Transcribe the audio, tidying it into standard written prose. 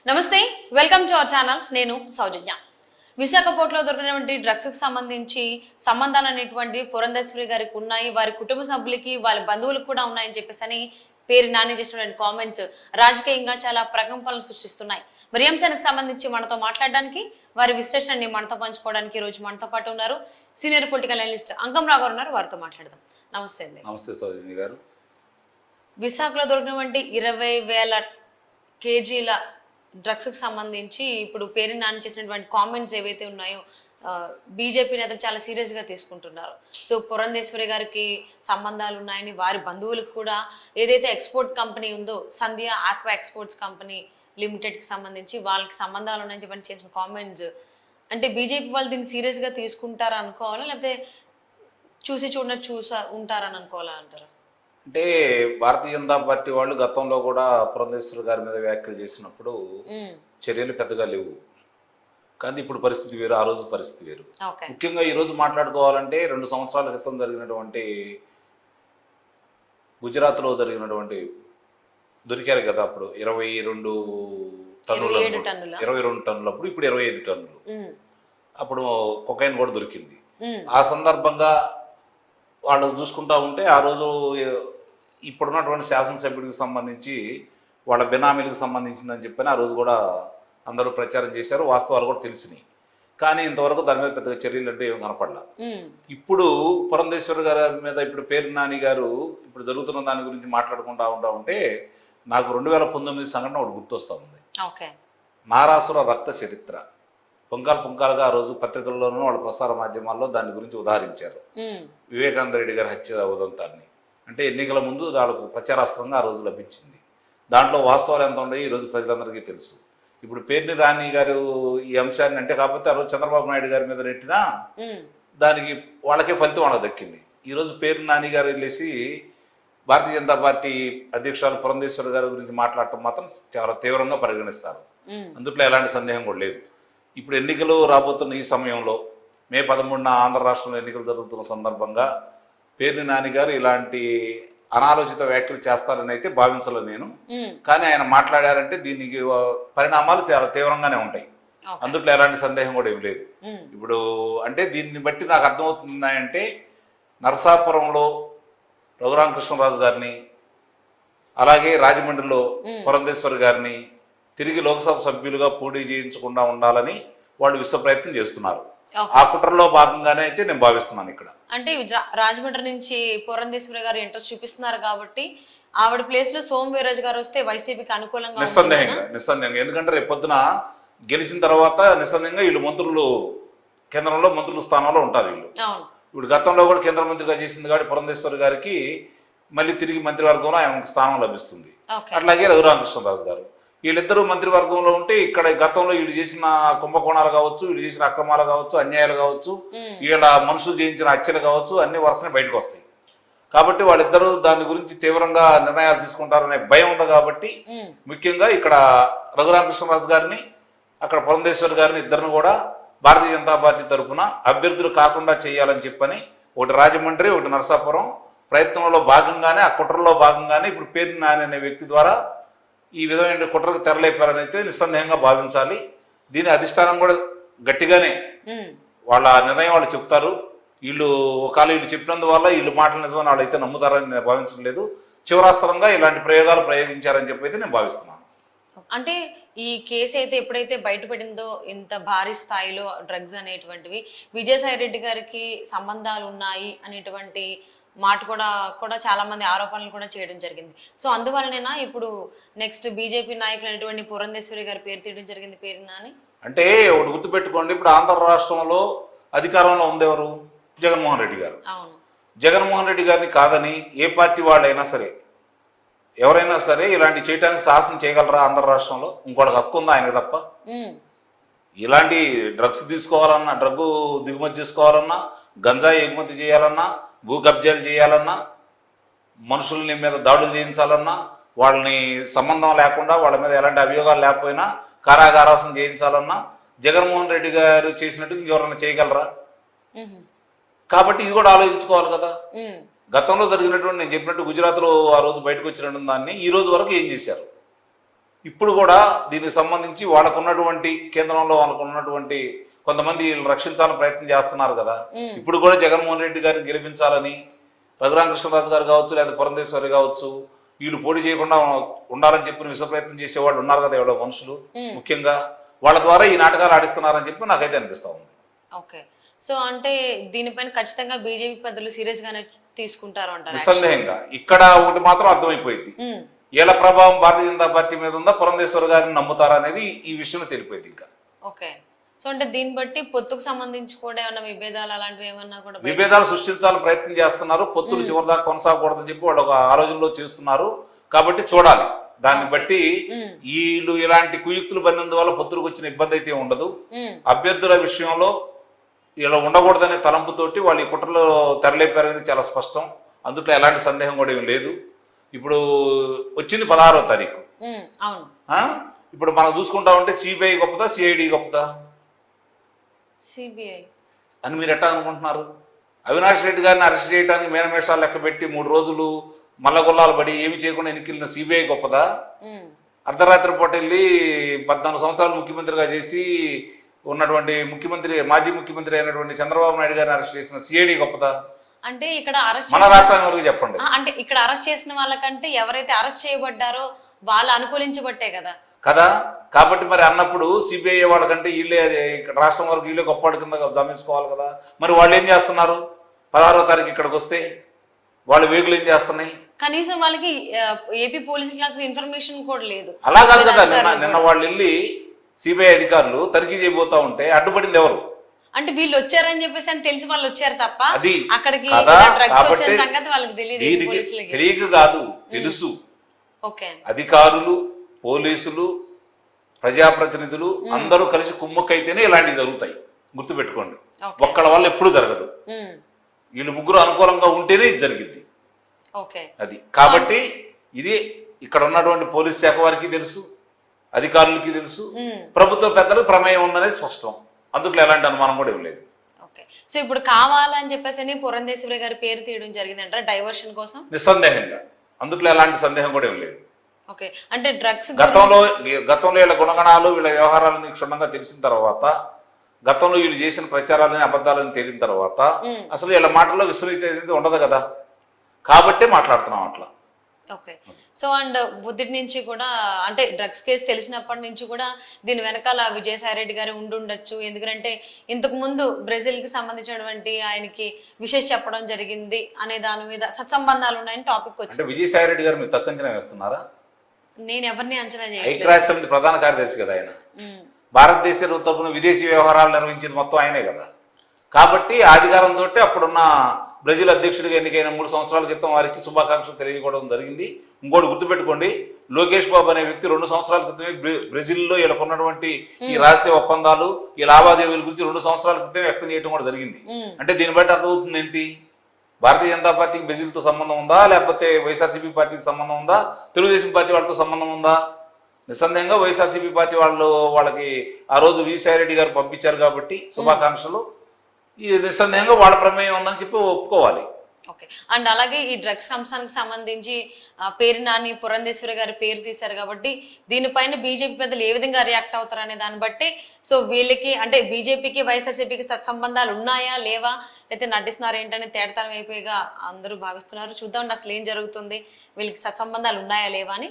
నమస్తే, welcome to our channel. నేను సౌజన్య. విశాఖ పోర్టులో దొరికినటువంటి డ్రగ్స్ కి సంబంధించి సంబంధాలు అనేటువంటి పురంధేశ్వరి గారికి ఉన్నాయి, వారి కుటుంబ సభ్యులకి వాళ్ళ బంధువులకు కూడా ఉన్నాయని చెప్పేసి పేరు నాని చేసినటువంటి కామెంట్స్ రాజకీయంగా చాలా ప్రకంపనలు సృష్టిస్తున్నాయి. మరి అంశానికి సంబంధించి మనతో మాట్లాడడానికి, వారి విశ్లేషణని మనతో పంచుకోవడానికి ఈ రోజు మనతో పాటు ఉన్నారు సీనియర్ పొలిటికల్ అనలిస్ట్ అంకంరావు గారు ఉన్నారు. వారితో మాట్లాడదాం. నమస్తే అండి. నమస్తే సౌజన్య గారు. విశాఖలో దొరికినటువంటి 20,000 కేజీల డ్రగ్స్ కి సంబంధించి ఇప్పుడు పేరు నాని చేసినటువంటి కామెంట్స్ ఏవైతే ఉన్నాయో బీజేపీ నేతలు చాలా సీరియస్ గా తీసుకుంటున్నారు. సో పురంధేశ్వరి గారికి సంబంధాలు ఉన్నాయని, వారి బంధువులకు కూడా ఏదైతే ఎక్స్పోర్ట్ కంపెనీ ఉందో సంధ్య ఆక్వా ఎక్స్పోర్ట్స్ కంపెనీ లిమిటెడ్ కి సంబంధించి వాళ్ళకి సంబంధాలు ఉన్నాయని చెప్పని చేసిన కామెంట్స్ అంటే బీజేపీ వాళ్ళు దీన్ని సీరియస్ గా తీసుకుంటారా అనుకోవాలా, లేకపోతే చూసి ఉంటారని అనుకోవాలా అంటారా? అంటే భారతీయ జనతా పార్టీ వాళ్ళు గతంలో కూడా పురంధేశ్వరి గారి మీద వ్యాఖ్యలు చేసినప్పుడు చర్యలు పెద్దగా లేవు. కానీ ఇప్పుడు పరిస్థితి వేరు, ఆ రోజు పరిస్థితి వేరు. ముఖ్యంగా ఈ రోజు మాట్లాడుకోవాలంటే 2 సంవత్సరాల క్రితం జరిగినటువంటి గుజరాత్లో జరిగినటువంటి దొరికారు కదా, అప్పుడు 22 టన్నులు, అప్పుడు ఇప్పుడు 25 టన్నులు. అప్పుడు కొకైన్ కూడా దొరికింది. ఆ సందర్భంగా వాళ్ళు చూసుకుంటా ఉంటే ఆ రోజు ఇప్పుడున్నటువంటి శాసనసభ్యుడికి సంబంధించి వాళ్ళ బినామీలకు సంబంధించిందని చెప్పని ఆ రోజు కూడా అందరూ ప్రచారం చేశారు, వాస్తవాలు కూడా తెలిసినాయి. కానీ ఇంతవరకు దాని మీద పెద్దగా చర్యలు అంటే ఏం కనపడలా. ఇప్పుడు పురంధేశ్వరి గారి మీద ఇప్పుడు పేరు నాని గారు ఇప్పుడు జరుగుతున్న దాని గురించి మాట్లాడుకుంటా ఉంటే నాకు 2019 సంఘటన ఒకటి గుర్తొస్తా ఉంది. నారాసుర రక్త చరిత్ర పుంకాలుగా ఆ రోజు పత్రికల్లోనూ వాళ్ళ ప్రసార మాధ్యమాల్లో దాని గురించి ఉదాహరించారు. వివేకానంద రెడ్డి గారి హత్య ఉదంతాన్ని అంటే ఎన్నికల ముందు వాళ్ళకు ప్రచారాస్త్రంగా ఆ రోజు లభించింది. దాంట్లో వాస్తవాలు ఎంత ఉన్నాయో ఈరోజు ప్రజలందరికీ తెలుసు. ఇప్పుడు పేర్ని రాణి గారు ఈ అంశాన్ని అంటే కాకపోతే ఆ రోజు చంద్రబాబు నాయుడు గారి మీద నెట్టినా దానికి వాళ్ళకే ఫలితం వాళ్ళకి దక్కింది. ఈరోజు పేర్ని నాని గారు వెళ్ళేసి భారతీయ జనతా పార్టీ అధ్యక్షురాలు పురంధేశ్వరి గారి గురించి మాట్లాడటం మాత్రం చాలా తీవ్రంగా పరిగణిస్తారు. అందుట్లో ఎలాంటి సందేహం కూడా లేదు. ఇప్పుడు ఎన్నికలు రాబోతున్న ఈ సమయంలో మే 13న ఆంధ్ర రాష్ట్రంలో ఎన్నికలు జరుగుతున్న సందర్భంగా పేర్ని నాని గారు ఇలాంటి అనాలోచిత వ్యాఖ్యలు చేస్తారని అయితే భావించలే నేను. కానీ ఆయన మాట్లాడారంటే దీనికి పరిణామాలు చాలా తీవ్రంగానే ఉంటాయి. అందుట్లో ఎలాంటి సందేహం కూడా ఏం లేదు. ఇప్పుడు అంటే దీన్ని బట్టి నాకు అర్థమవుతుందంటే నరసాపురంలో రఘురామకృష్ణరాజు గారిని, అలాగే రాజమండ్రిలో పురంధేశ్వరి గారిని తిరిగి లోక్సభ సభ్యులుగా పోటీ చేయించకుండా ఉండాలని వాళ్ళు విశ్వ ప్రయత్నం చేస్తున్నారు. ఆ కుట్రలో భాగంగానే అయితే నేను భావిస్తున్నాను. ఇక్కడ అంటే రాజమండ్రి నుంచి పురంధేశ్వరి గారు ఇంట్రెస్ట్ చూపిస్తున్నారు కాబట్టి ఆవిడ ప్లేస్ లో సోము వీర్రాజు గారు వస్తే వైసీపీకి అనుకూలంగా నిస్సందేహంగా ఎందుకంటే రేపు పొద్దున గెలిచిన తర్వాత నిస్సందేహంగా వీళ్ళు మంత్రులు కేంద్రంలో మంత్రుల స్థానంలో ఉంటారు. వీళ్ళు ఇప్పుడు గతంలో కూడా కేంద్ర మంత్రిగా చేసింది కాబట్టి పురంధేశ్వరి గారికి మళ్ళీ తిరిగి మంత్రివర్గంలో ఆయనకు స్థానం లభిస్తుంది. అట్లాగే రఘురామకృష్ణరాజు గారు వీళ్ళిద్దరూ మంత్రివర్గంలో ఉంటే ఇక్కడ గతంలో వీళ్ళు చేసిన కుంభకోణాలు కావచ్చు, వీళ్ళు చేసిన అక్రమాలు కావచ్చు, అన్యాయాలు కావచ్చు, వీళ్ళ మనుషులు చేయించిన హత్యలు కావచ్చు, అన్ని వరుసనే బయటకు వస్తాయి. కాబట్టి వాళ్ళిద్దరూ దాని గురించి తీవ్రంగా నిర్ణయాలు తీసుకుంటారనే భయం ఉంది. కాబట్టి ముఖ్యంగా ఇక్కడ రఘురామకృష్ణరాజు గారిని, అక్కడ పురంధేశ్వరి గారిని ఇద్దరిని కూడా భారతీయ జనతా పార్టీ తరఫున అభ్యర్థులు కాకుండా చేయాలని చెప్పని ఒకటి రాజమండ్రి, ఒకటి నరసాపురం ప్రయత్నంలో భాగంగానే, ఆ కుట్రలో భాగంగానే ఇప్పుడు పేర్ని నాని అనే వ్యక్తి ద్వారా ఈ విధమైన కుట్రకు తెరలేపారని అయితే నిస్సందేహంగా భావించాలి. దీని అధిష్టానం కూడా గట్టిగానే వాళ్ళ నిర్ణయం వాళ్ళు చెప్తారు. వీళ్ళు ఒకవేళ వీళ్ళు చెప్పినందువల్ల వీళ్ళు మాటలు నిజమని వాళ్ళు అయితే నమ్ముతారని నేను భావించడం లేదు. చివరాస్త్రంగా ఇలాంటి ప్రయోగాలు ప్రయోగించారని చెప్పి అయితే నేను భావిస్తున్నాను. అంటే ఈ కేసు అయితే ఎప్పుడైతే బయటపడిందో ఇంత భారీ స్థాయిలో డ్రగ్స్ అనేటువంటివి విజయసాయి రెడ్డి గారికి సంబంధాలు ఉన్నాయి అనేటువంటి మాట కూడా చాలా మంది ఆరోపణలు కూడా చేయడం జరిగింది. సో అందువల్లనేనా ఇప్పుడు నెక్స్ట్ బీజేపీ నాయకులు అనేటువంటి పురంధేశ్వరి గారి పేరు తీయడం జరిగింది పేరునా అని? అంటే ఒకటి గుర్తుపెట్టుకోండి, ఇప్పుడు ఆంధ్ర రాష్ట్రంలో అధికారంలో ఉంది ఎవరు? జగన్మోహన్ రెడ్డి గారు. జగన్మోహన్ రెడ్డి గారిని కాదని ఏ పార్టీ వాళ్ళైనా సరే, ఎవరైనా సరే ఇలాంటి చేయడానికి సాహసం చేయగలరా ఆంధ్ర రాష్ట్రంలో? ఇంకోటి హక్కు ఉందా ఆయనకు తప్ప? ఇలాంటి డ్రగ్స్ తీసుకోవాలన్నా, డ్రగ్గు దిగుమతి చేసుకోవాలన్నా, గంజాయి ఎగుమతి చేయాలన్నా, భూ కబ్జాలు చేయాలన్నా, మనుషుల్ని మీద దాడులు చేయించాలన్నా, వాళ్ళని సంబంధం లేకుండా వాళ్ళ మీద ఎలాంటి అభియోగాలు లేకపోయినా కారాగారాసం చేయించాలన్నా జగన్మోహన్ రెడ్డి గారు చేసినట్టు ఎవరైనా చేయగలరా? కాబట్టి ఇది కూడా ఆలోచించుకోవాలి కదా. గతంలో జరిగినటువంటి నేను చెప్పినట్టు గుజరాత్లో ఆ రోజు బయటకు వచ్చినట్టు దాన్ని ఈ రోజు వరకు ఏం చేశారు? ఇప్పుడు కూడా దీనికి సంబంధించి వాళ్ళకున్నటువంటి కేంద్రంలో వాళ్ళకున్నటువంటి కొంతమంది వీళ్ళు రక్షించాలని ప్రయత్నం చేస్తున్నారు కదా. ఇప్పుడు కూడా జగన్మోహన్ రెడ్డి గారిని గెలిపించాలని రఘురామకృష్ణరాజు గారు కావచ్చు, లేదా పురంధేశ్వరి కావచ్చు, వీళ్ళు పోటీ చేయకుండా ఉండాలని చెప్పి విశ్వ ప్రయత్నం చేసేవాళ్ళు ఉన్నారు కదా ఎవడో మనుషులు. ముఖ్యంగా వాళ్ళ ద్వారా ఈ నాటకాలు ఆడిస్తున్నారని చెప్పి నాకైతే అనిపిస్తా ఉంది. ఓకే, సో అంటే దీనిపైన ఖచ్చితంగా బీజేపీ పెద్దలు సీరియస్ గానే తీసుకుంటారు అంటారు. నిస్సందేహంగా ఇక్కడ ఒకటి మాత్రం అర్థమైపోయింది, ఏళ్ళ ప్రభావం భారతీయ జనతా పార్టీ మీద ఉందా, పురంధేశ్వర్ గారిని నమ్ముతారా అనేది ఈ విషయంలో తెలిపోయింది ఇంకా. ఓకే, సో అంటే దీన్ని బట్టి పొత్తుకు సంబంధించి కూడా ఏమన్నా విభేదాలు అలాంటివి ఏమన్నా కూడా విభేదాలు సృష్టించాలని ప్రయత్నం చేస్తున్నారు. పొత్తులు చివరిదాకా కొనసాగకూడదని చెప్పి వాళ్ళు ఆ రోజుల్లో చేస్తున్నారు. కాబట్టి చూడాలి, దాన్ని బట్టి వీళ్ళు ఇలాంటి కుయుక్తులు పడినందువల్ల పొత్తులకు వచ్చిన ఇబ్బంది అయితే ఉండదు. అభ్యర్థుల విషయంలో ఇలా ఉండకూడదనే తలంపుతోటి వాళ్ళు ఈ కుట్రలో తెరలేపారనేది చాలా స్పష్టం. అందులో ఎలాంటి సందేహం కూడా ఏం లేదు. ఇప్పుడు వచ్చింది 16వ తారీఖు. ఇప్పుడు మనం చూసుకుంటా ఉంటే సిబిఐ గొప్పదా, సిఐడి గొప్పదా? సిబిఐ అని మీరు ఎట్టా అనుకుంటున్నారు? అవినాష్ రెడ్డి గారిని అరెస్ట్ చేయడానికి మేనమేషాలు లెక్క పెట్టి 3 రోజులు మల్లగొల్లాలు పడి ఏమి చేయకుండా ఎన్నికలిన సిబిఐ గొప్పదా? అర్ధరాత్రి పూట వెళ్ళి 14 సంవత్సరాలు ముఖ్యమంత్రిగా చేసి ఉన్నటువంటి మాజీ ముఖ్యమంత్రి అయినటువంటి చంద్రబాబు నాయుడు గారిని అరెస్ట్ చేసిన సిఐడి గొప్పదా? అంటే ఇక్కడ అరెస్ట్ మన రాష్ట్రానికి వరకు చెప్పండి. అంటే ఇక్కడ అరెస్ట్ చేసిన వాళ్ళకంటే ఎవరైతే అరెస్ట్ చేయబడ్డారో వాళ్ళు అనుకూలించబట్టే కదా. కాబట్టి మరి అన్నప్పుడు సిబిఐ వాళ్ళకంటే వీళ్ళే ఇక్కడ రాష్ట్రం వరకు వీళ్ళే గొప్పవాడి కింద జమించుకోవాలి కదా. మరి వాళ్ళు ఏం చేస్తున్నారు? 16వ తారీఖు ఇక్కడికి వస్తే వాళ్ళ వేగులు ఏం చేస్తున్నాయి? కనీసం వాళ్ళకి ఏపీ పోలీసులు అసలు ఇన్ఫర్మేషన్ కూడా లేదు. అలా కాదు కదా, నిన్న వాళ్ళు వెళ్ళి సిబిఐ అధికారులు తనిఖీ చేయబోతా ఉంటే అడ్డుపడింది ఎవరు? అంటే వీళ్ళు వచ్చారని చెప్పేసి అని తెలిసి వాళ్ళు వచ్చారు తప్ప అది అక్కడికి డ్రగ్స్ వచ్చిన సంగతి వాళ్ళకి తెలియదు. పోలీసులకి తెలియక కాదు, తెలుసు. ఓకే, అధికారులు, పోలీసులు, ప్రజాప్రతినిధులు అందరూ కలిసి కుమ్మక్కైతేనే ఇలాంటివి జరుగుతాయి. గుర్తుపెట్టుకోండి, ఒక్కళ్ళ వల్ల ఎప్పుడు జరగదు. వీళ్ళు ముగ్గురు అనుకూలంగా ఉంటేనే ఇది జరిగింది. అది కాబట్టి ఇది ఇక్కడ ఉన్నటువంటి పోలీస్ శాఖ వారికి తెలుసు, అధికారులకి తెలుసు, ప్రభుత్వ పెద్దలకు ప్రమేయం ఉందనేది స్పష్టం. అందులో ఎలాంటి అనుమానం కూడా ఇవ్వలేదు. ఓకే, సో ఇప్పుడు కావాలని చెప్పేసి పురంధేశ్వరి గారి పేరు తీయడం జరిగిందంట డైవర్షన్ కోసం. నిస్సందేహంగా అందులో ఎలాంటి సందేహం కూడా ఇవ్వలేదు. ఓకే, అంటే డ్రగ్స్ గతంలో వీళ్ళ గుణగణాలు, వీళ్ళ వ్యవహారాలని క్షుణ్ణంగా తెలిసిన తర్వాత, గతంలో వీళ్ళు చేసిన ప్రచారాలని అబద్ధాలని తేలిన తర్వాత అసలు వీళ్ళ మాటల్లో విశ్వసనీయత అనేది ఉండదు కదా. కాబట్టే మాట్లాడుతున్నాం అట్లా. ఓకే, సో అండ్ బుద్ధిటి నుంచి కూడా అంటే డ్రగ్స్ కేసు తెలిసినప్పటి నుంచి కూడా దీని వెనకాల విజయసాయి రెడ్డి గారు ఉండుండొచ్చు. ఎందుకంటే ఇంతకు ముందు బ్రెజిల్కి సంబంధించినటువంటి ఆయనకి విశేష చెప్పడం జరిగింది అనే దాని మీద సత్సంబంధాలు ఉన్నాయని టాపిక్ వచ్చింది. విజయసాయి రెడ్డి గారు మీరు తక్కువ అంచనా వేస్తున్నారా? నేను ఎవరిని అంచనా చేయలేదు. ఐక్యరాజ్య సమితి ప్రధాన కార్యదర్శి కదా ఆయన. భారతదేశ తరపున విదేశీ వ్యవహారాలు నిర్వహించేది మొత్తం ఆయనే కదా. కాబట్టి ఆ అధికారంతో అప్పుడున్న బ్రెజిల్ అధ్యక్షుడిగా ఎన్నికైన 3 సంవత్సరాల క్రితం వారికి శుభాకాంక్షలు తెలియజేయడం జరిగింది. ఇంకోటి గుర్తుపెట్టుకోండి, లోకేష్ బాబు అనే వ్యక్తి 2 సంవత్సరాల క్రితమే బ్రెజిల్లో వీళ్ళకున్నటువంటి ఈ రహస్య ఒప్పందాలు, ఈ లావాదేవీల గురించి 2 సంవత్సరాల క్రితమే వ్యక్తం చేయడం కూడా జరిగింది. అంటే దీన్ని బట్టి అర్థమవుతుంది ఏంటి? భారతీయ జనతా పార్టీకి బ్రెజిల్తో సంబంధం ఉందా, లేకపోతే వైఎస్ఆర్సీపీ పార్టీకి సంబంధం ఉందా, తెలుగుదేశం పార్టీ వాళ్ళతో సంబంధం ఉందా? నిస్సందేహంగా వైఎస్ఆర్సీపీ పార్టీ వాళ్ళకి ఆ రోజు విజయసాయి రెడ్డి గారు పంపించారు కాబట్టి శుభాకాంక్షలు. ఈ నిస్సందేహంగా వాళ్ళ ప్రమేయం ఉందని చెప్పి ఒప్పుకోవాలి. ఓకే, అండ్ అలాగే ఈ డ్రగ్స్ అంశానికి సంబంధించి పేరు నాని పురంధేశ్వరి గారి పేరు తీశారు కాబట్టి దీనిపైన బీజేపీ పెద్దలు ఏ విధంగా రియాక్ట్ అవుతారు అనే దాన్ని బట్టి, సో వీళ్ళకి అంటే బీజేపీకి వైఎస్ఆర్సీపీకి సత్సంబంధాలు ఉన్నాయా లేవా, లేకపోతే నటిస్తున్నారు ఏంటనే తేడతనం అయిపోయిగా అందరూ భావిస్తున్నారు. చూద్దాం అసలు ఏం జరుగుతుంది, వీళ్ళకి సత్సంబంధాలు ఉన్నాయా లేవా అని.